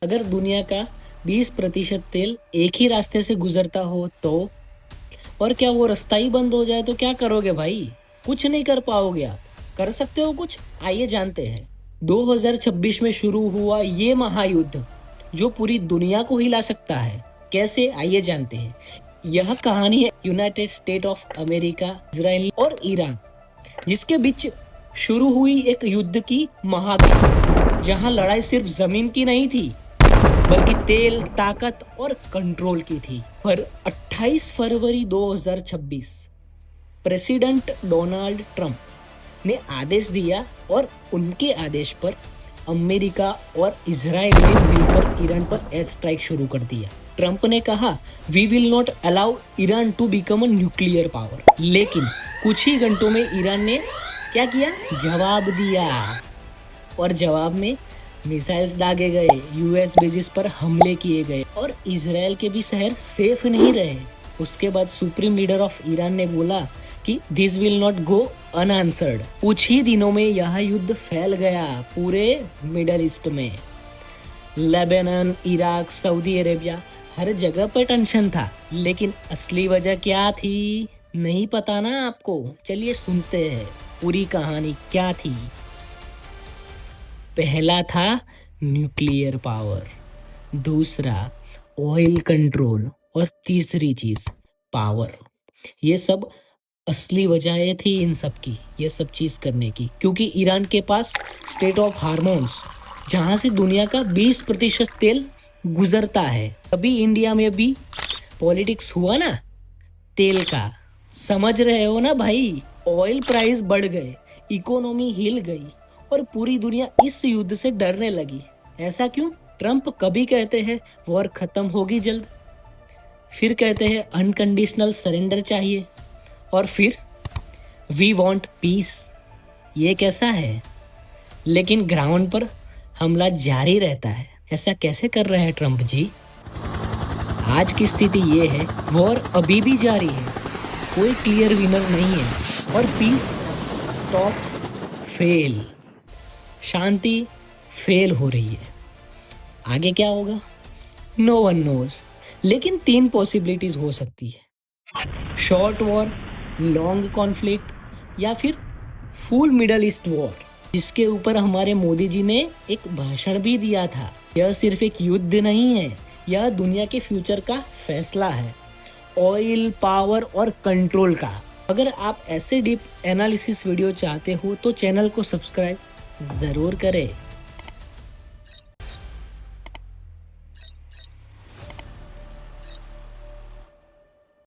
अगर दुनिया का 20% तेल एक ही रास्ते से गुजरता हो तो, और क्या वो रास्ता ही बंद हो जाए तो क्या करोगे भाई? कुछ नहीं कर पाओगे आप। कर सकते हो कुछ? आइए जानते हैं। 2026 में शुरू हुआ ये महायुद्ध जो पूरी दुनिया को हिला सकता है, कैसे? आइए जानते हैं। यह कहानी है United state of America, Israel और ईरान, जिसके बीच शुरू हुई एक युद्ध की महागाथा, जहां लड़ाई सिर्फ जमीन की नहीं थी बल्कि तेल, ताकत और कंट्रोल की थी। पर 28 फरवरी 2026 प्रेसिडेंट डोनाल्ड ट्रंप ने आदेश दिया और उनके आदेश पर अमेरिका और इजराइल ने मिलकर ईरान पर एयर स्ट्राइक शुरू कर दिया। ट्रंप ने कहा, we will not allow Iran to become a nuclear power. लेकिन कुछ ही घंटों में ईरान ने क्या किया? जवाब दिया। और जवाब में मिसाइल्स दागे गए, यूएस बेसिस पर हमले किए गए और इजराइल के भी शहर सेफ नहीं रहे। उसके बाद सुप्रीम लीडर ऑफ ईरान ने बोला कि this will not go unanswered. कुछ ही दिनों में यह युद्ध फैल गया पूरे मिडल ईस्ट में। लेबनान, इराक, सऊदी अरेबिया, हर जगह पर टेंशन था। लेकिन असली वजह क्या थी? नहीं पता ना आपको? चलिए सुनते हैं पूरी कहानी क्या थी। पहला था न्यूक्लियर पावर, दूसरा ऑयल कंट्रोल और तीसरी चीज पावर। ये सब असली वजहें थी इन सब की, ये सब चीज करने की, क्योंकि ईरान के पास स्टेट ऑफ हार्मोन्स, जहां से दुनिया का 20% तेल गुजरता है। अभी इंडिया में भी पॉलिटिक्स हुआ ना तेल का, समझ रहे हो ना भाई? ऑयल प्राइस बढ़ गए, इकोनॉमी हिल गई और पूरी दुनिया इस युद्ध से डरने लगी। ऐसा क्यों? ट्रंप कभी कहते हैं वॉर खत्म होगी जल्द, फिर कहते हैं अनकंडीशनल सरेंडर चाहिए, और फिर वी वांट पीस। ये कैसा है? लेकिन ग्राउंड पर हमला जारी रहता है। ऐसा कैसे कर रहे हैं ट्रंप जी? आज की स्थिति ये है, वॉर अभी भी जारी है, कोई क्लियर विनर नहीं है और पीस टॉक्स फेल, शांति फेल हो रही है। आगे क्या होगा? No one knows. लेकिन 3 पॉसिबिलिटीज हो सकती है: शॉर्ट वॉर, लॉन्ग कॉन्फ्लिक्ट या फिर फुल मिडल ईस्ट वॉर, जिसके ऊपर हमारे मोदी जी ने एक भाषण भी दिया था। यह सिर्फ एक युद्ध नहीं है, यह दुनिया के फ्यूचर का फैसला है, ऑयल, पावर और कंट्रोल का। अगर आप ऐसे डीप एनालिसिस वीडियो चाहते हो तो चैनल को सब्सक्राइब ज़रूर करें।